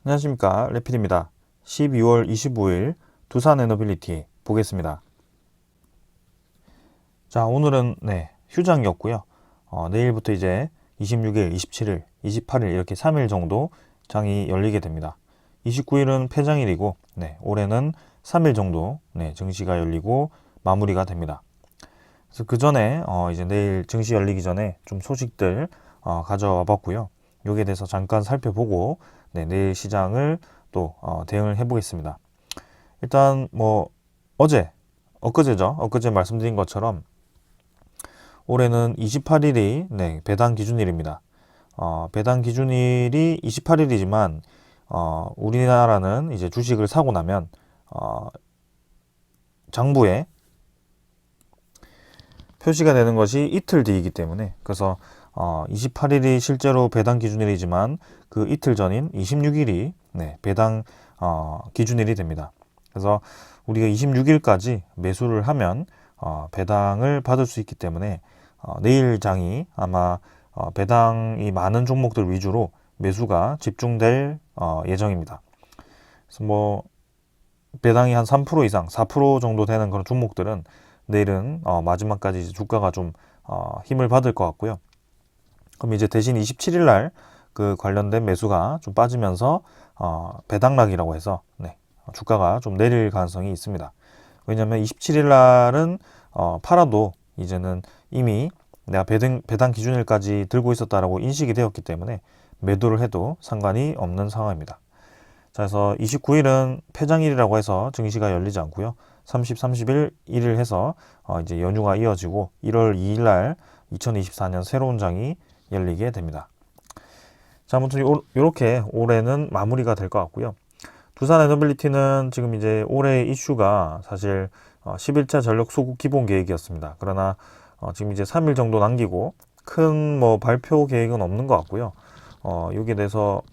안녕하십니까, 레필입니다. 12월 25일 두산 에너빌리티 보겠습니다. 자, 오늘은 휴장이었고요. 내일부터 이제 26일, 27일, 28일 이렇게 3일 정도 장이 열리게 됩니다. 29일은 폐장일이고 올해는 3일 정도 증시가 열리고 마무리가 됩니다. 그래서 그 전에 이제 내일 증시 열리기 전에 좀 소식들 가져와 봤고요. 여기에 대해서 잠깐 살펴보고 내일 시장을 또 대응을 해보겠습니다. 일단 엊그제 말씀드린 것처럼 올해는 28일이 배당 기준일입니다. 배당 기준일이 28일이지만 우리나라는 이제 주식을 사고 나면 장부에 표시가 되는 것이 이틀 뒤이기 때문에, 그래서 28일이 실제로 배당 기준일이지만 그 이틀 전인 26일이 배당 기준일이 됩니다. 그래서 우리가 26일까지 매수를 하면 배당을 받을 수 있기 때문에 내일 장이 아마 배당이 많은 종목들 위주로 매수가 집중될 예정입니다. 그래서 배당이 한 3% 이상, 4% 정도 되는 그런 종목들은 내일은 마지막까지 이제 주가가 좀 힘을 받을 것 같고요. 그럼 이제 대신 27일 날 그 관련된 매수가 좀 빠지면서 배당락이라고 해서 주가가 좀 내릴 가능성이 있습니다. 왜냐하면 27일 날은 팔아도 이제는 이미 내가 배당 기준일까지 들고 있었다라고 인식이 되었기 때문에 매도를 해도 상관이 없는 상황입니다. 자, 그래서 29일은 폐장일이라고 해서 증시가 열리지 않고요. 30, 31일 1일 해서 이제 연휴가 이어지고 1월 2일 날 2024년 새로운 장이 열리게 됩니다. 자, 아무튼 이렇게 올해는 마무리가 될 것 같고요. 두산 에너빌리티는 지금 이제 올해 이슈가 사실 11차 전력 수급 기본 계획이었습니다. 그러나 지금 이제 3일 정도 남기고 큰 발표 계획은 없는 것 같고요. 여기에 대해서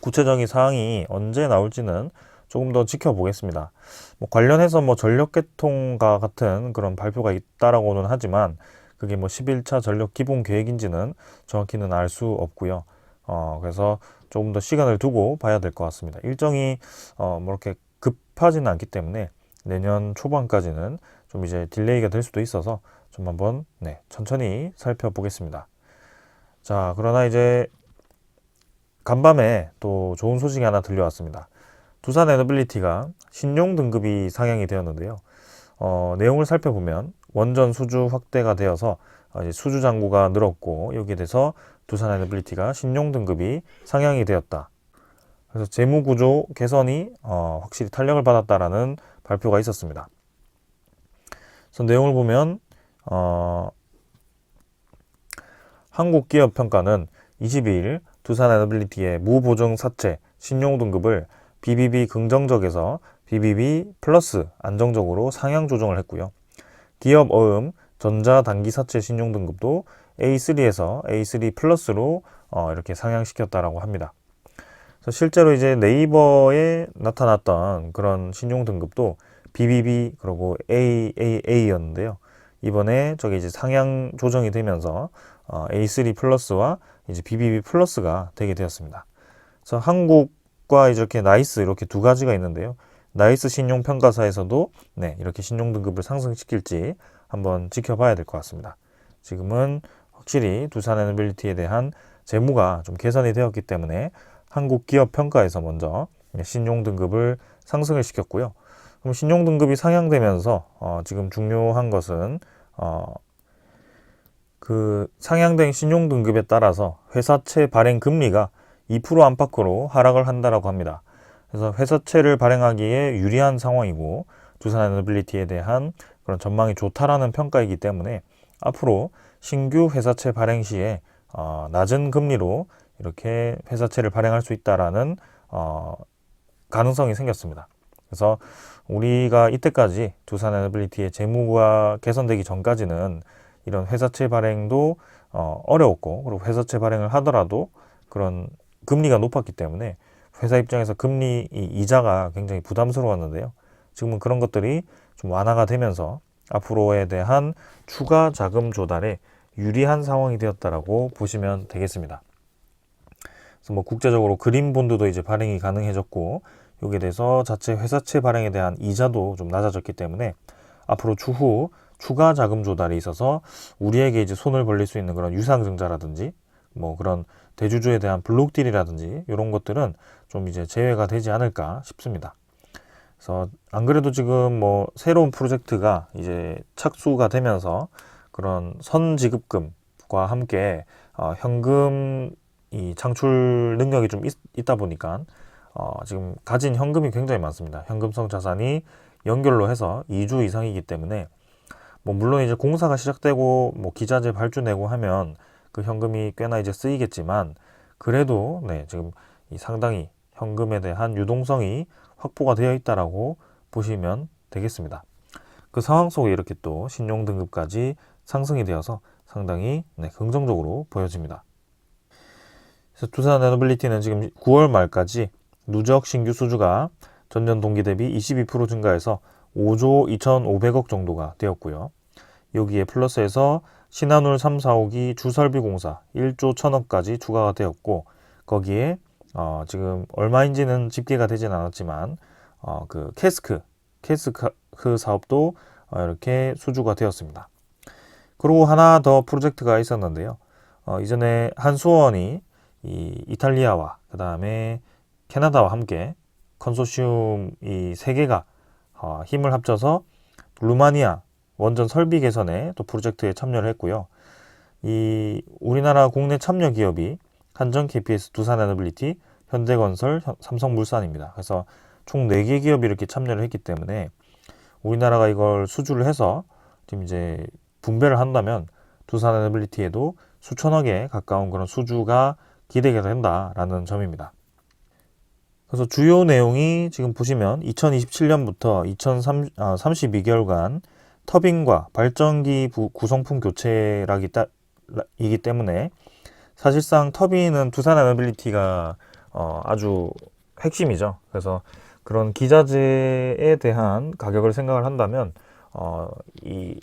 구체적인 사항이 언제 나올지는 조금 더 지켜보겠습니다. 관련해서 전력 개통과 같은 그런 발표가 있다라고는 하지만 그게 11차 전력 기본 계획인지는 정확히는 알 수 없고요. 그래서 조금 더 시간을 두고 봐야 될 것 같습니다. 일정이 이렇게 급하지는 않기 때문에 내년 초반까지는 좀 이제 딜레이가 될 수도 있어서 좀 한번 천천히 살펴보겠습니다. 자, 그러나 이제 간밤에 또 좋은 소식이 하나 들려왔습니다. 두산 에너빌리티가 신용 등급이 상향이 되었는데요. 내용을 살펴보면 원전 수주 확대가 되어서 이제 수주 잔고가 늘었고, 여기에 대해서 두산 에너빌리티가 신용 등급이 상향이 되었다. 그래서 재무 구조 개선이 확실히 탄력을 받았다라는 발표가 있었습니다. 그래서 내용을 보면 한국기업평가는 22일 두산 에너빌리티의 무보증 사채 신용 등급을 BBB 긍정적에서 BBB 플러스 안정적으로 상향 조정을 했고요. 기업 어음 전자단기사채 신용 등급도 A3에서 A3 플러스로 이렇게 상향시켰다라고 합니다. 그래서 실제로 이제 네이버에 나타났던 그런 신용 등급도 BBB 그리고 AAA였는데요. 이번에 저게 이제 상향 조정이 되면서 A3 플러스와 이제 BBB 플러스가 되게 되었습니다. 그래서 한국과 이렇게 나이스 이렇게 두 가지가 있는데요. 나이스 신용평가사에서도 이렇게 신용 등급을 상승시킬지 한번 지켜봐야 될 것 같습니다. 지금은 확실히 두산 에너빌리티에 대한 재무가 좀 개선이 되었기 때문에 한국기업평가에서 먼저 신용 등급을 상승을 시켰고요. 그럼 신용 등급이 상향되면서 지금 중요한 것은 그 상향된 신용 등급에 따라서 회사채 발행 금리가 2% 안팎으로 하락을 한다라고 합니다. 그래서 회사채를 발행하기에 유리한 상황이고 두산 에너빌리티에 대한 그런 전망이 좋다라는 평가이기 때문에 앞으로 신규 회사채 발행 시에 낮은 금리로 이렇게 회사채를 발행할 수 있다라는 가능성이 생겼습니다. 그래서 우리가 이때까지 두산 에너빌리티의 재무가 개선되기 전까지는 이런 회사채 발행도 어려웠고, 그리고 회사채 발행을 하더라도 그런 금리가 높았기 때문에 회사 입장에서 금리 이자가 굉장히 부담스러웠는데요. 지금은 그런 것들이 좀 완화가 되면서 앞으로에 대한 추가 자금 조달에 유리한 상황이 되었다라고 보시면 되겠습니다. 그래서 뭐 국제적으로 그린 본드도 이제 발행이 가능해졌고, 여기에 대해서 자체 회사채 발행에 대한 이자도 좀 낮아졌기 때문에 앞으로 추후 추가 자금 조달이 있어서 우리에게 이제 손을 벌릴 수 있는 그런 유상증자라든지 뭐 그런 대주주에 대한 블록딜이라든지 이런 것들은 좀 이제 제외가 되지 않을까 싶습니다. 그래서 안 그래도 지금 뭐 새로운 프로젝트가 이제 착수가 되면서 그런 선지급금과 함께 현금 이 창출 능력이 좀 있다 보니까 지금 가진 현금이 굉장히 많습니다. 현금성 자산이 연결로 해서 2주 이상이기 때문에 뭐 물론 이제 공사가 시작되고 뭐 기자재 발주내고 하면 그 현금이 꽤나 이제 쓰이겠지만 그래도 네, 지금 이 상당히 현금에 대한 유동성이 확보가 되어 있다라고 보시면 되겠습니다. 그 상황 속에 이렇게 또 신용 등급까지 상승이 되어서 상당히 네, 긍정적으로 보여집니다. 그래서 두산 에너빌리티는 지금 9월 말까지 누적 신규 수주가 전년 동기 대비 22% 증가해서 5조 2,500억 정도가 되었고요. 여기에 플러스해서 신한울 3, 4호기 주설비 공사 1조 1,000억까지 추가가 되었고, 거기에 지금 얼마인지는 집계가 되진 않았지만 그 캐스크 사업도 이렇게 수주가 되었습니다. 그리고 하나 더 프로젝트가 있었는데요. 이전에 한수원이 이 이탈리아와 그 다음에 캐나다와 함께 컨소시움 이 세 개가 힘을 합쳐서 루마니아 원전 설비 개선에 또 프로젝트에 참여를 했고요. 이 우리나라 국내 참여 기업이 한전, KPS, 두산에너빌리티, 현대건설, 삼성물산입니다. 그래서 총 4개 기업이 이렇게 참여를 했기 때문에 우리나라가 이걸 수주를 해서 지금 이제 분배를 한다면 두산에너빌리티에도 수천억에 가까운 그런 수주가 기대가 된다라는 점입니다. 그래서 주요 내용이 지금 보시면 2027년부터 2032개월간 터빈과 발전기 구성품 교체이기 때문에 사실상 터빈은 두산에너빌리티가 아주 핵심이죠. 그래서 그런 기자재에 대한 가격을 생각을 한다면 이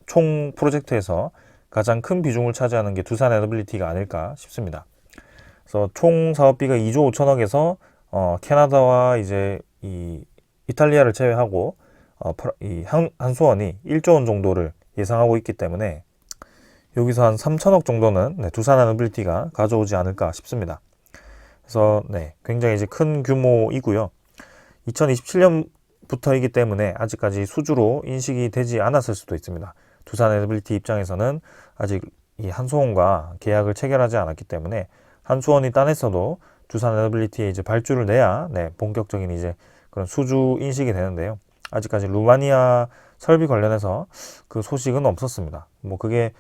총 프로젝트에서 가장 큰 비중을 차지하는 게 두산에너빌리티가 아닐까 싶습니다. 그래서 총 사업비가 2조 5천억에서 캐나다와 이제 이 이탈리아를 제외하고 이 한수원이 1조 원 정도를 예상하고 있기 때문에 여기서 한 3천억 정도는 네, 두산에너빌리티가 가져오지 않을까 싶습니다. 그래서 네, 굉장히 이제 큰 규모이고요. 2027년부터이기 때문에 아직까지 수주로 인식이 되지 않았을 수도 있습니다. 두산에너빌리티 입장에서는 아직 이 한수원과 계약을 체결하지 않았기 때문에 한수원이 딴에서도 두산에너빌리티에 이제 발주를 내야 네, 본격적인 이제 그런 수주 인식이 되는데요. 아직까지 루마니아 설비 관련해서 그 소식은 없었습니다. 뭐 그게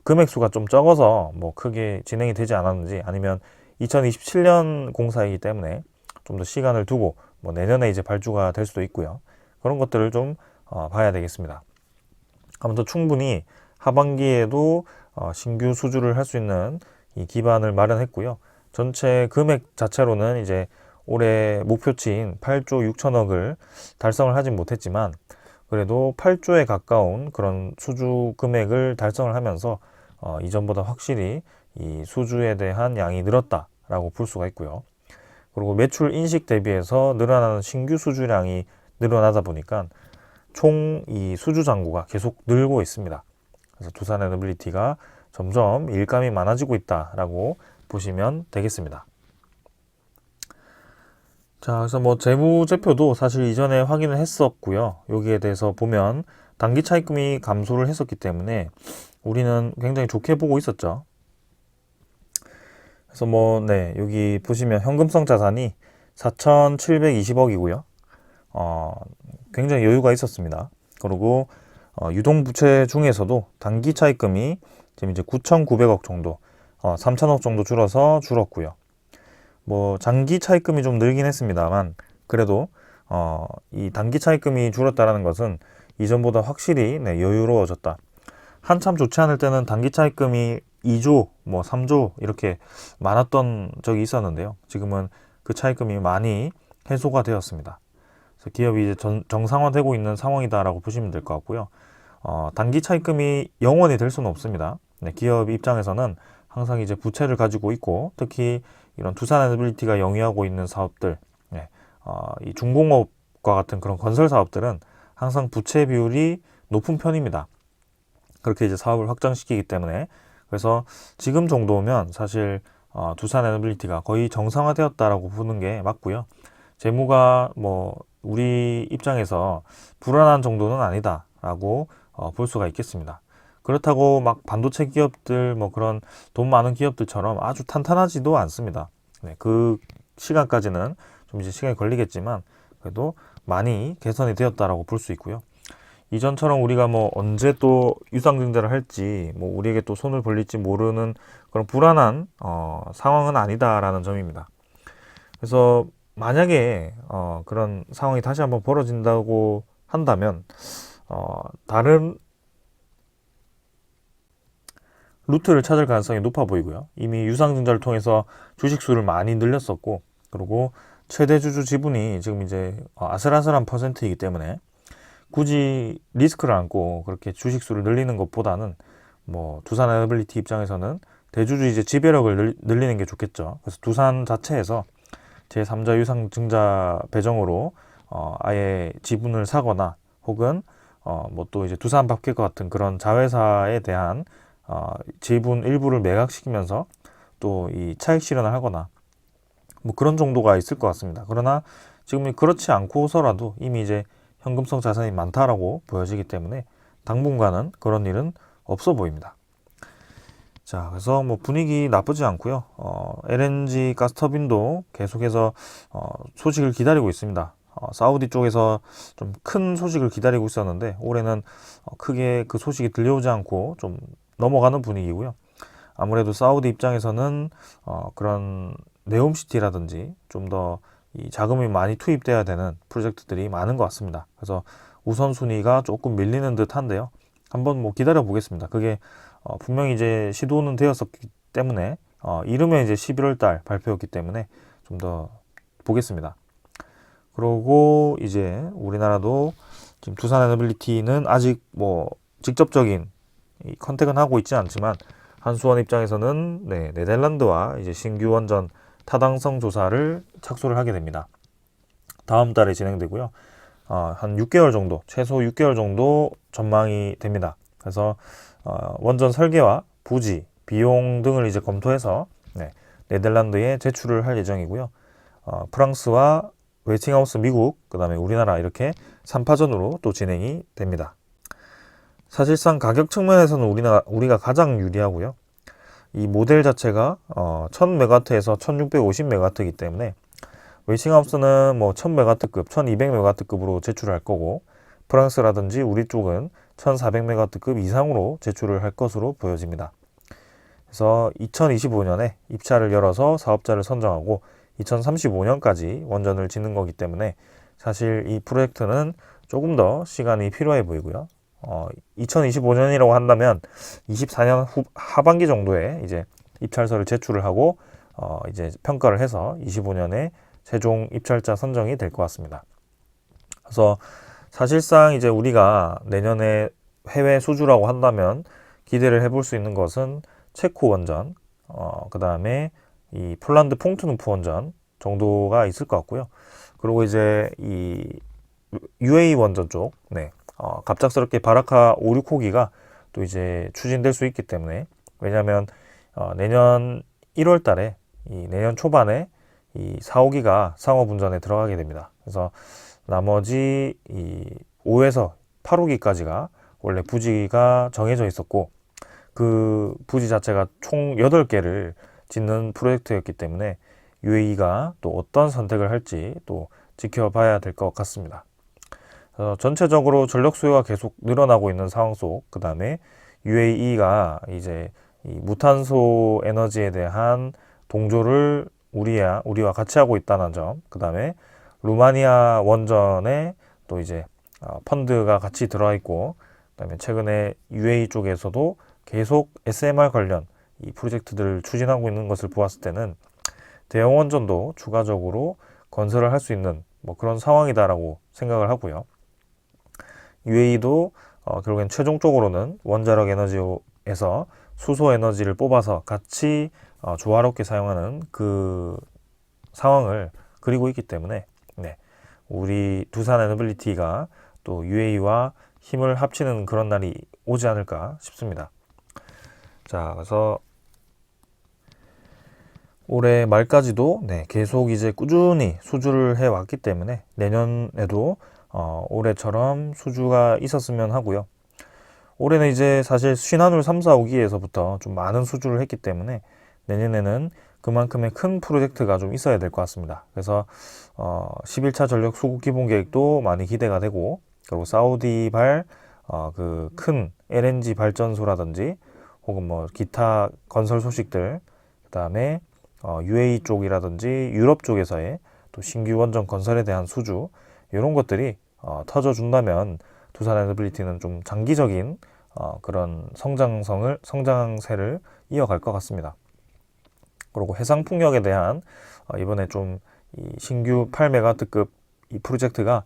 금액수가 좀 적어서 뭐 크게 진행이 되지 않았는지 아니면 2027년 공사이기 때문에 좀 더 시간을 두고 뭐 내년에 이제 발주가 될 수도 있고요. 그런 것들을 좀 봐야 되겠습니다. 아무튼 충분히 하반기에도 신규 수주를 할 수 있는 이 기반을 마련했고요. 전체 금액 자체로는 이제 올해 목표치인 8조 6천억을 달성을 하진 못했지만 그래도 8조에 가까운 그런 수주 금액을 달성을 하면서 이전보다 확실히 이 수주에 대한 양이 늘었다라고 볼 수가 있고요. 그리고 매출 인식 대비해서 늘어나는 신규 수주량이 늘어나다 보니까 총 이 수주 잔고가 계속 늘고 있습니다. 그래서 두산에너빌리티가 점점 일감이 많아지고 있다라고 보시면 되겠습니다. 자, 그래서 뭐 재무제표도 사실 이전에 확인을 했었고요. 여기에 대해서 보면 단기 차입금이 감소를 했었기 때문에 우리는 굉장히 좋게 보고 있었죠. 그래서 뭐, 네, 여기 보시면 현금성 자산이 4,720억이고요. 굉장히 여유가 있었습니다. 그리고 유동부채 중에서도 단기 차입금이 지금 이제 9,900억 정도, 3,000억 정도 줄었고요. 뭐 장기 차입금이 좀 늘긴 했습니다만 그래도 이 단기 차입금이 줄었다라는 것은 이전보다 확실히 네, 여유로워졌다. 한참 좋지 않을 때는 단기 차입금이 2조, 뭐 3조 이렇게 많았던 적이 있었는데요. 지금은 그 차입금이 많이 해소가 되었습니다. 그래서 기업이 이제 정상화되고 있는 상황이다라고 보시면 될 것 같고요. 단기 차입금이 영원히 될 수는 없습니다. 네, 기업 입장에서는 항상 이제 부채를 가지고 있고 특히 이런 두산에너빌리티가 영위하고 있는 사업들, 이 중공업과 같은 그런 건설 사업들은 항상 부채 비율이 높은 편입니다. 그렇게 이제 사업을 확장시키기 때문에. 그래서 지금 정도면 사실 두산에너빌리티가 거의 정상화되었다라고 보는 게 맞고요. 재무가 뭐 우리 입장에서 불안한 정도는 아니다라고 볼 수가 있겠습니다. 그렇다고 막 반도체 기업들 뭐 그런 돈 많은 기업들처럼 아주 탄탄하지도 않습니다. 네, 그 시간까지는 좀 이제 시간이 걸리겠지만 그래도 많이 개선이 되었다라고 볼 수 있고요. 이전처럼 우리가 뭐 언제 또 유상증자를 할지 뭐 우리에게 또 손을 벌릴지 모르는 그런 불안한 상황은 아니다라는 점입니다. 그래서 만약에 그런 상황이 다시 한번 벌어진다고 한다면 다른 루트를 찾을 가능성이 높아 보이고요. 이미 유상증자를 통해서 주식수를 많이 늘렸었고, 그리고 최대 주주 지분이 지금 이제 아슬아슬한 퍼센트이기 때문에 굳이 리스크를 안고 그렇게 주식수를 늘리는 것보다는 뭐 두산에너빌리티 입장에서는 대주주 이제 지배력을 늘리는 게 좋겠죠. 그래서 두산 자체에서 제3자 유상증자 배정으로 아예 지분을 사거나 혹은 뭐 또 이제 두산밥켓과 같은 그런 자회사에 대한 지분 일부를 매각시키면서 또 이 차익 실현을 하거나 뭐 그런 정도가 있을 것 같습니다. 그러나 지금 그렇지 않고서라도 이미 이제 현금성 자산이 많다라고 보여지기 때문에 당분간은 그런 일은 없어 보입니다. 자, 그래서 뭐 분위기 나쁘지 않고요. LNG 가스터빈도 계속해서 소식을 기다리고 있습니다. 사우디 쪽에서 좀 큰 소식을 기다리고 있었는데 올해는 크게 그 소식이 들려오지 않고 좀 넘어가는 분위기고요. 아무래도 사우디 입장에서는 그런 네옴시티라든지 좀 더 이 자금이 많이 투입돼야 되는 프로젝트들이 많은 것 같습니다. 그래서 우선순위가 조금 밀리는 듯한데요. 한번 뭐 기다려 보겠습니다. 그게 분명히 이제 시도는 되었었기 때문에 이르면 이제 11월 달 발표였기 때문에 좀 더 보겠습니다. 그러고 이제 우리나라도 지금 두산에너빌리티는 아직 뭐 직접적인 이 컨택은 하고 있지 않지만 한수원 입장에서는 네덜란드와 이제 신규 원전 타당성 조사를 착수를 하게 됩니다. 다음 달에 진행되고요. 한 6개월 정도, 최소 6개월 정도 전망이 됩니다. 그래서 원전 설계와 부지, 비용 등을 이제 검토해서 네덜란드에 제출을 할 예정이고요. 프랑스와 웨스팅하우스 미국, 그 다음에 우리나라 이렇게 3파전으로 또 진행이 됩니다. 사실상 가격 측면에서는 우리가 가장 유리하고요. 이 모델 자체가 1000메가와트에서 1650메가와트이기 때문에 웨스팅하우스는 뭐 1000메가와트급, 1200메가와트급으로 제출할 거고 프랑스라든지 우리 쪽은 1400메가와트급 이상으로 제출을 할 것으로 보여집니다. 그래서 2025년에 입찰을 열어서 사업자를 선정하고 2035년까지 원전을 짓는 거기 때문에 사실 이 프로젝트는 조금 더 시간이 필요해 보이고요. 2025년이라고 한다면 24년 하반기 정도에 이제 입찰서를 제출을 하고 이제 평가를 해서 25년에 최종 입찰자 선정이 될 것 같습니다. 그래서 사실상 이제 우리가 내년에 해외 수주라고 한다면 기대를 해볼 수 있는 것은 체코 원전, 그 다음에 이 폴란드 퐁트누프 원전 정도가 있을 것 같고요. 그리고 이제 이 UAE 원전 쪽, 갑작스럽게 바라카 5, 6호기가 또 이제 추진될 수 있기 때문에 왜냐하면 내년 1월 달에 이 내년 초반에 이 4, 5기가 상업운전에 들어가게 됩니다. 그래서 나머지 이 5에서 8호기까지가 원래 부지가 정해져 있었고 그 부지 자체가 총 8개를 짓는 프로젝트였기 때문에 UAE가 또 어떤 선택을 할지 또 지켜봐야 될 것 같습니다. 전체적으로 전력 수요가 계속 늘어나고 있는 상황 속, 그 다음에 UAE가 이제 이 무탄소 에너지에 대한 동조를 우리와 같이 하고 있다는 점, 그 다음에 루마니아 원전에 또 이제 펀드가 같이 들어와 있고, 그 다음에 최근에 UAE 쪽에서도 계속 SMR 관련 이 프로젝트들을 추진하고 있는 것을 보았을 때는 대형 원전도 추가적으로 건설을 할 수 있는 뭐 그런 상황이다라고 생각을 하고요. UAE도 결국엔 최종적으로는 원자력 에너지에서 수소 에너지를 뽑아서 같이 조화롭게 사용하는 그 상황을 그리고 있기 때문에 네, 우리 두산 에너빌리티가 또 UAE와 힘을 합치는 그런 날이 오지 않을까 싶습니다. 자, 그래서 올해 말까지도 네, 계속 이제 꾸준히 수주를 해왔기 때문에 내년에도 올해처럼 수주가 있었으면 하고요. 올해는 이제 사실 신한울 3, 4, 5기에서부터 좀 많은 수주를 했기 때문에 내년에는 그만큼의 큰 프로젝트가 좀 있어야 될 것 같습니다. 그래서 11차 전력 수급 기본 계획도 많이 기대가 되고, 그리고 사우디발 그 큰 LNG 발전소라든지 혹은 뭐 기타 건설 소식들, 그다음에 UAE 쪽이라든지 유럽 쪽에서의 또 신규 원전 건설에 대한 수주, 이런 것들이 터져준다면 두산 에너빌리티는 좀 장기적인 그런 성장세를 이어갈 것 같습니다. 그리고 해상풍력에 대한 이번에 좀 이 신규 8메가와트급 이 프로젝트가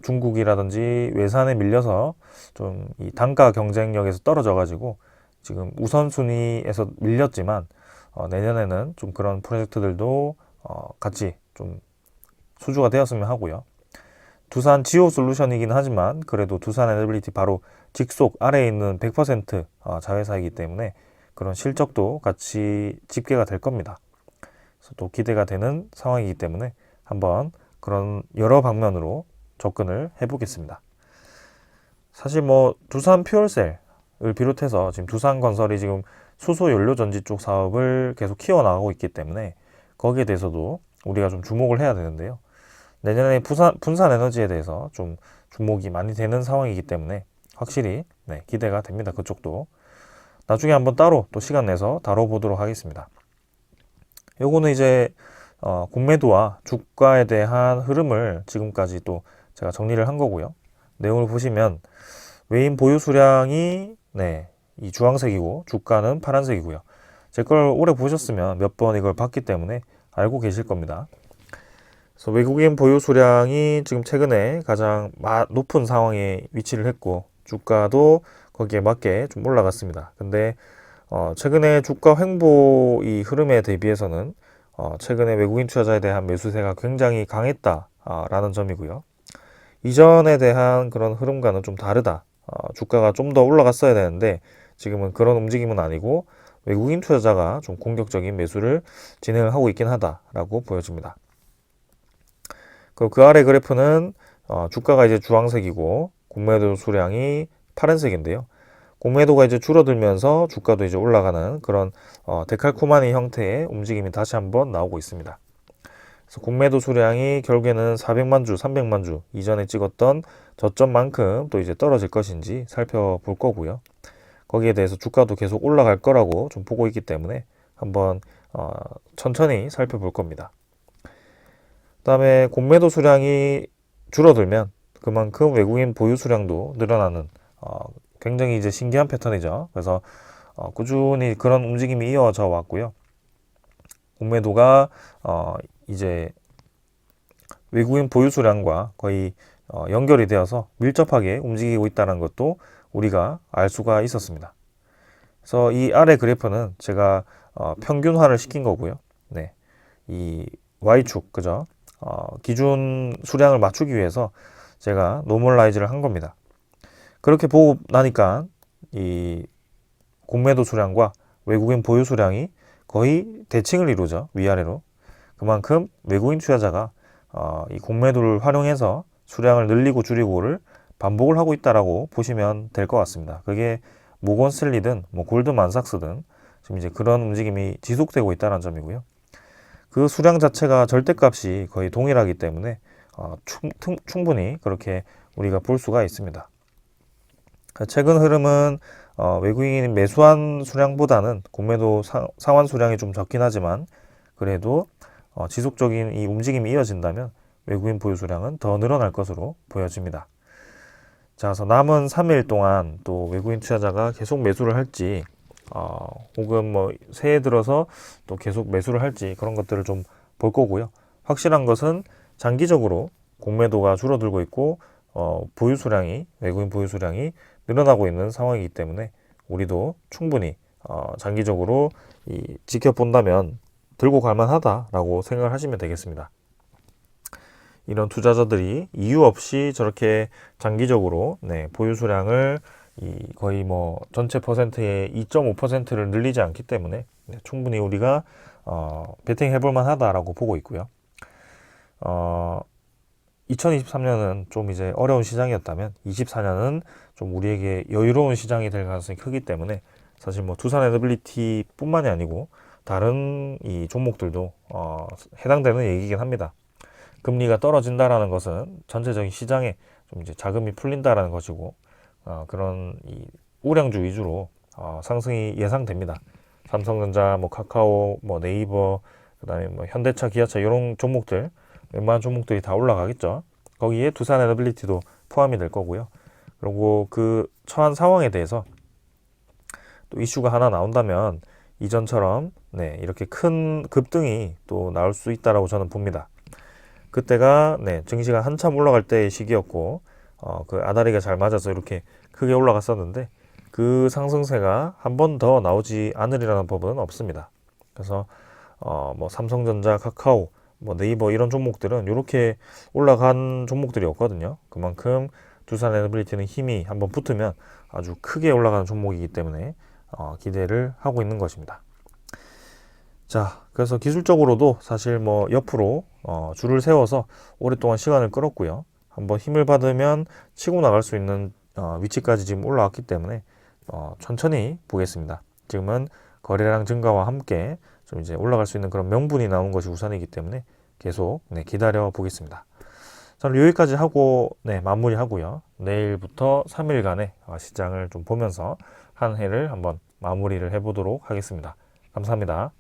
중국이라든지 외산에 밀려서 좀 이 단가 경쟁력에서 떨어져 가지고 지금 우선순위에서 밀렸지만 내년에는 좀 그런 프로젝트들도 같이 좀 수주가 되었으면 하고요. 두산 지오 솔루션이긴 하지만 그래도 두산 에너빌리티 바로 직속 아래에 있는 100% 자회사이기 때문에 그런 실적도 같이 집계가 될 겁니다. 그래서 또 기대가 되는 상황이기 때문에 한번 그런 여러 방면으로 접근을 해보겠습니다. 사실 뭐 두산 퓨얼셀을 비롯해서 지금 두산건설이 지금 수소 연료 전지 쪽 사업을 계속 키워나가고 있기 때문에 거기에 대해서도 우리가 좀 주목을 해야 되는데요. 내년에 분산 에너지에 대해서 좀 주목이 많이 되는 상황이기 때문에 확실히 네, 기대가 됩니다. 그쪽도 나중에 한번 따로 또 시간 내서 다뤄보도록 하겠습니다. 요거는 이제 공매도와 주가에 대한 흐름을 지금까지 또 제가 정리를 한 거고요. 내용을 보시면 외인 보유 수량이 네, 이 주황색이고 주가는 파란색이고요. 제 걸 오래 보셨으면 몇 번 이걸 봤기 때문에 알고 계실 겁니다. 그래서 외국인 보유 수량이 지금 최근에 가장 높은 상황에 위치를 했고 주가도 거기에 맞게 좀 올라갔습니다. 근데 최근에 주가 횡보 이 흐름에 대비해서는 최근에 외국인 투자자에 대한 매수세가 굉장히 강했다라는 점이고요. 이전에 대한 그런 흐름과는 좀 다르다. 주가가 좀 더 올라갔어야 되는데 지금은 그런 움직임은 아니고 외국인 투자자가 좀 공격적인 매수를 진행을 하고 있긴 하다라고 보여집니다. 그리고 그 아래 그래프는 주가가 이제 주황색이고 공매도 수량이 파란색인데요. 공매도가 이제 줄어들면서 주가도 이제 올라가는 그런 데칼코마니 형태의 움직임이 다시 한번 나오고 있습니다. 그래서 공매도 수량이 결국에는 400만 주, 300만 주 이전에 찍었던 저점만큼 또 이제 떨어질 것인지 살펴볼 거고요. 거기에 대해서 주가도 계속 올라갈 거라고 좀 보고 있기 때문에 한번 천천히 살펴볼 겁니다. 그 다음에 공매도 수량이 줄어들면 그만큼 외국인 보유 수량도 늘어나는 굉장히 이제 신기한 패턴이죠. 그래서 꾸준히 그런 움직임이 이어져 왔고요. 공매도가 이제 외국인 보유 수량과 거의 연결이 되어서 밀접하게 움직이고 있다는 것도 우리가 알 수가 있었습니다. 그래서 이 아래 그래프는 제가 평균화를 시킨 거고요. 네, 이 Y축 그죠? 기준 수량을 맞추기 위해서 제가 노멀라이즈를 한 겁니다. 그렇게 보고 나니까 이 공매도 수량과 외국인 보유 수량이 거의 대칭을 이루죠. 위아래로. 그만큼 외국인 투자자가 이 공매도를 활용해서 수량을 늘리고 줄이고를 반복을 하고 있다라고 보시면 될 것 같습니다. 그게 모건 스탠리든 뭐 골드만삭스든 지금 이제 그런 움직임이 지속되고 있다는 점이고요. 그 수량 자체가 절대값이 거의 동일하기 때문에 충분히 그렇게 우리가 볼 수가 있습니다. 최근 흐름은 외국인이 매수한 수량보다는 공매도 상환 수량이 좀 적긴 하지만 그래도 지속적인 이 움직임이 이어진다면 외국인 보유 수량은 더 늘어날 것으로 보여집니다. 자, 그래서 남은 3일 동안 또 외국인 투자자가 계속 매수를 할지 혹은 뭐 새해 들어서 또 계속 매수를 할지 그런 것들을 좀 볼 거고요. 확실한 것은 장기적으로 공매도가 줄어들고 있고 보유 수량이 외국인 보유 수량이 늘어나고 있는 상황이기 때문에 우리도 충분히 장기적으로 지켜본다면 들고 갈 만하다라고 생각을 하시면 되겠습니다. 이런 투자자들이 이유 없이 저렇게 장기적으로 보유 수량을 거의 뭐 전체 퍼센트의 2.5%를 늘리지 않기 때문에 충분히 우리가 베팅 해볼 만하다라고 보고 있고요. 2023년은 좀 이제 어려운 시장이었다면 24년은 좀 우리에게 여유로운 시장이 될 가능성이 크기 때문에 사실 뭐 두산 에너빌리티 뿐만이 아니고 다른 이 종목들도 해당되는 얘기긴 합니다. 금리가 떨어진다라는 것은 전체적인 시장에 좀 이제 자금이 풀린다라는 것이고 그런 이 우량주 위주로 상승이 예상됩니다. 삼성전자, 뭐 카카오, 뭐 네이버, 그다음에 뭐 현대차, 기아차 이런 종목들 웬만한 종목들이 다 올라가겠죠. 거기에 두산 에너빌리티도 포함이 될 거고요. 그리고 그 처한 상황에 대해서 또 이슈가 하나 나온다면 이전처럼 이렇게 큰 급등이 또 나올 수 있다라고 저는 봅니다. 그때가 증시가 한참 올라갈 때의 시기였고 그 아다리가 잘 맞아서 이렇게 크게 올라갔었는데 그 상승세가 한 번 더 나오지 않으리라는 법은 없습니다. 그래서 뭐 삼성전자, 카카오, 뭐 네이버 이런 종목들은 이렇게 올라간 종목들이었거든요. 그만큼 두산 에너빌리티는 힘이 한번 붙으면 아주 크게 올라가는 종목이기 때문에 기대를 하고 있는 것입니다. 자, 그래서 기술적으로도 사실 뭐 옆으로 줄을 세워서 오랫동안 시간을 끌었고요. 한번 힘을 받으면 치고 나갈 수 있는 위치까지 지금 올라왔기 때문에 천천히 보겠습니다. 지금은 거래량 증가와 함께 좀 이제 올라갈 수 있는 그런 명분이 나온 것이 우선이기 때문에 계속 기다려 보겠습니다. 저는 여기까지 하고 마무리하고요. 내일부터 3일간의 시장을 좀 보면서 한 해를 한번 마무리를 해보도록 하겠습니다. 감사합니다.